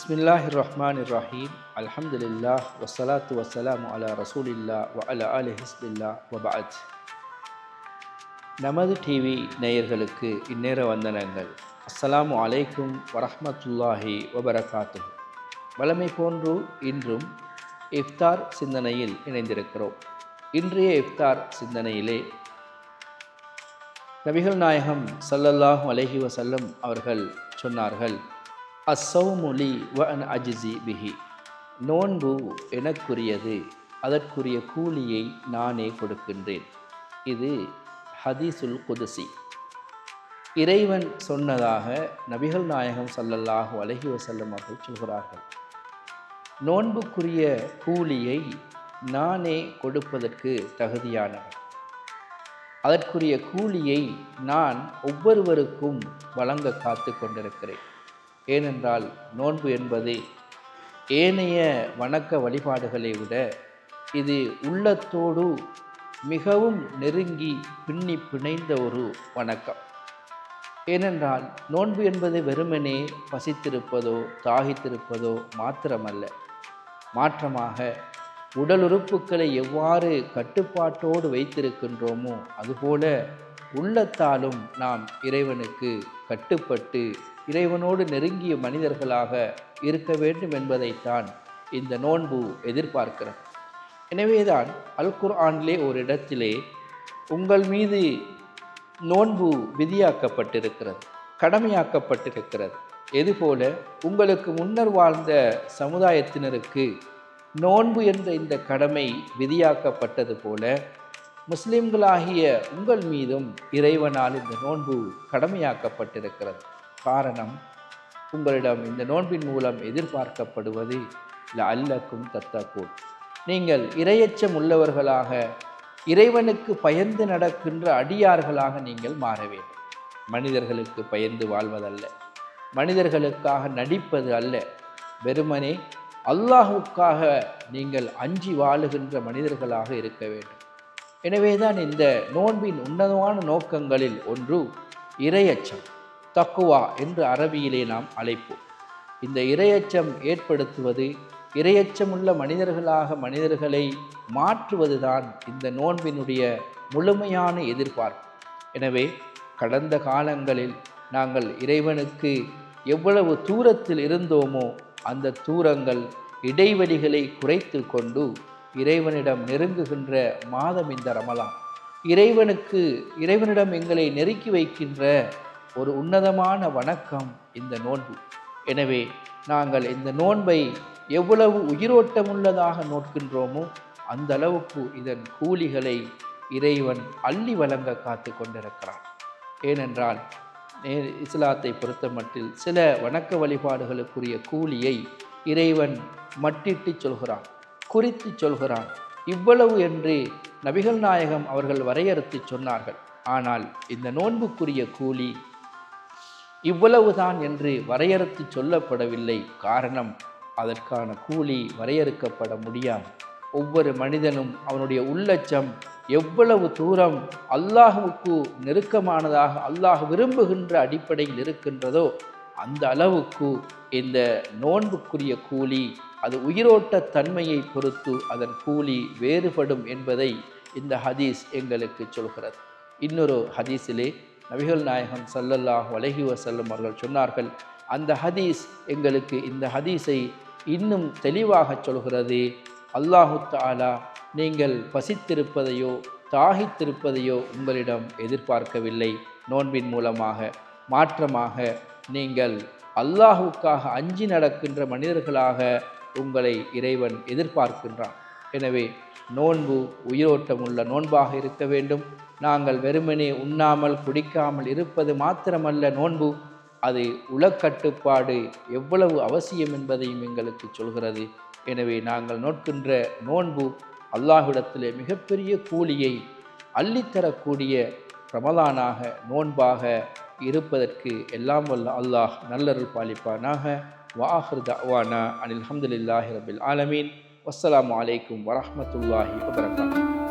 பிஸ்மில்லாஹிர் ரஹ்மானிர் ரஹீம். அல்ஹம்துலில்லாஹ் வஸ்ஸலாத்து வஸ்ஸலாமு அலா ரசூலில்லாஹ் வ அலா ஆலி ஹிஸ்பில்லாஹ் வ பஅத். நமது டிவி நேயர்களுக்கு இந்நேர வந்தனங்கள். அஸ்ஸலாமு அலைக்கும் வரஹ்மத்துல்லாஹி வபரகாத்துஹு. வழமை போன்று இன்றும் இஃப்தார் சிந்தனையில் இணைந்திருக்கிறோம். இன்றைய இஃப்தார் சிந்தனையிலே நபிகள் நாயகம் ஸல்லல்லாஹு அலைஹி வஸல்லம் அவர்கள் சொன்னார்கள், அஸ்ஸௌமு லி வ அன அஜ்ஸி பிஹி. நோன்பு எனக்குரியது, அதற்குரிய கூலியை நானே கொடுக்கின்றேன். இது ஹதீஸுல் குதுசி. இறைவன் சொன்னதாக நபிகள் நாயகம் ஸல்லல்லாஹு அலைஹி வஸல்லம் அவர்கள் சொல்கிறார்கள். நோன்புக்குரிய கூலியை நானே கொடுப்பதற்கு தகுதியானவன். அதற்குரிய கூலியை நான் ஒவ்வொருவருக்கும் வழங்க காத்து கொண்டிருக்கிறேன். ஏனென்றால் நோன்பு என்பது ஏனைய வணக்க வழிபாடுகளை விட இது உள்ளத்தோடு மிகவும் நெருங்கி பின்னி பிணைந்த ஒரு வணக்கம். ஏனென்றால் நோன்பு என்பது வெறுமனே பசித்திருப்பதோ தாகித்திருப்பதோ மாத்திரமல்ல, மாற்றமாக உடல் உறுப்புக்களை எவ்வாறு கட்டுப்பாட்டோடு வைத்திருக்கின்றோமோ அதுபோல உள்ளத்தாலும் நாம் இறைவனுக்கு கட்டுப்பட்டு இறைவனோடு நெருங்கிய மனிதர்களாக இருக்க வேண்டும் என்பதைத்தான் இந்த நோன்பு எதிர்பார்க்கிறது. எனவேதான் அல் குர்ஆனிலே ஒரு இடத்திலே உங்கள் மீது நோன்பு விதியாக்கப்பட்டிருக்கிறது, கடமையாக்கப்பட்டிருக்கிறது. எதுபோல உங்களுக்கு முன்னர் வாழ்ந்த சமுதாயத்தினருக்கு நோன்பு என்ற இந்த கடமை விதியாக்கப்பட்டது போல முஸ்லிம்களாகிய உங்கள் மீதும் இறைவனால் இந்த நோன்பு கடமையாக்கப்பட்டிருக்கிறது. காரணம், உங்களிடம் இந்த நோன்பின் மூலம் எதிர்பார்க்கப்படுவது லஅல்லக்கும் தத்தகூன், நீங்கள் இறையச்சம் உள்ளவர்களாக இறைவனுக்கு பயந்து நடக்கின்ற அடியார்களாக நீங்கள் மாற வேண்டும். மனிதர்களுக்கு பயந்து வாழ்வதல்ல, மனிதர்களுக்காக நடிப்பது அல்ல, வெறுமனே அல்லாஹுக்காக நீங்கள் அஞ்சி வாழுகின்ற மனிதர்களாக இருக்க வேண்டும். எனவேதான் இந்த நோன்பின் உன்னதமான நோக்கங்களில் ஒன்று இறையச்சம், தக்குவா என்று அரபியிலே நாம் அழைப்போம். இந்த இறையச்சம் ஏற்படுத்துவது, இறையச்சமுள்ள மனிதர்களாக மனிதர்களை மாற்றுவதுதான் இந்த நோன்பினுடைய முழுமையான எதிர்பார்ப்பு. எனவே கடந்த காலங்களில் நாங்கள் இறைவனுக்கு எவ்வளவு தூரத்தில் இருந்தோமோ அந்த தூரங்கள் இடைவெளிகளை குறைத்து கொண்டு இறைவனிடம் நெருங்குகின்ற மாதம் இந்த ரமலான். இறைவனிடம் எங்களை நெருக்கி வைக்கின்ற ஒரு உன்னதமான வணக்கம் இந்த நோன்பு. எனவே நாங்கள் இந்த நோன்பை எவ்வளவு உயிரோட்டமுள்ளதாக நோக்கின்றோமோ அந்த அளவுக்கு இதன் கூலிகளை இறைவன் அள்ளி வழங்க காத்து கொண்டிருக்கிறான். ஏனென்றால் இஸ்லாத்தை பொறுத்தமட்டில் சில வணக்க வழிபாடுகளுக்குரிய கூலியை இறைவன் மட்டிட்டு சொல்கிறான், குறித்து சொல்கிறான். இவ்வளவு என்று நபிகள் நாயகம் அவர்கள் வரையறுத்து சொன்னார்கள். ஆனால் இந்த நோன்புக்குரிய கூலி இவ்வளவுதான் என்று வரையறுத்து சொல்லப்படவில்லை. காரணம், அதற்கான கூலி வரையறுக்கப்பட முடியாது. ஒவ்வொரு மனிதனும் அவனுடைய உள்ளச்சம் எவ்வளவு தூரம் அல்லாஹுவுக்கு நெருக்கமானதாக அல்லாஹ் விரும்புகின்ற அடிப்படையில் இருக்கின்றதோ அந்த அளவுக்கு இந்த நோன்புக்குரிய கூலி அது உயிரோட்ட தன்மையை பொறுத்து அதன் கூலி வேறுபடும் என்பதை இந்த ஹதீஸ் எங்களுக்கு சொல்கிறது. இன்னொரு ஹதீஸிலே நபிகள் நாயகம் ஸல்லல்லாஹு அலைஹி வஸல்லம் அவர்கள் சொன்னார்கள், அந்த ஹதீஸ் எங்களுக்கு இந்த ஹதீஸை இன்னும் தெளிவாக சொல்கிறது. அல்லாஹு தஆலா நீங்கள் பசித்திருப்பதையோ தாகித்திருப்பதையோ உங்களிடம் எதிர்பார்க்கவில்லை நோன்பின் மூலமாக, மாற்றமாக நீங்கள் அல்லாஹுக்காக அஞ்சி நடக்கின்ற மனிதர்களாக உங்களை இறைவன் எதிர்பார்க்கின்றான். எனவே நோன்பு உயிரோட்டமுள்ள நோன்பாக இருக்க வேண்டும். நாங்கள் வெறுமனே உண்ணாமல் குடிக்காமல் இருப்பது மாத்திரமல்ல நோன்பு, அது உளக்கட்டுப்பாடு எவ்வளவு அவசியம் என்பதையும் எங்களுக்கு சொல்கிறது. எனவே நாங்கள் நோக்கின்ற நோன்பு அல்லாஹ்விடத்திலே மிகப்பெரிய கூலியை அள்ளித்தரக்கூடிய ரமலானாக நோன்பாக இருப்பதற்கு எல்லாம் வல்ல அல்லாஹ் நல்லருள் பாலிப்பானாக. வஆஹிரு தஅவானா அனில் ஹம்துலில்லாஹி ரப்பில் ஆலமீன். வஸ்ஸலாமு அலைக்கும் வரஹ்மத்துல்லாஹி வபரகாத்துஹு.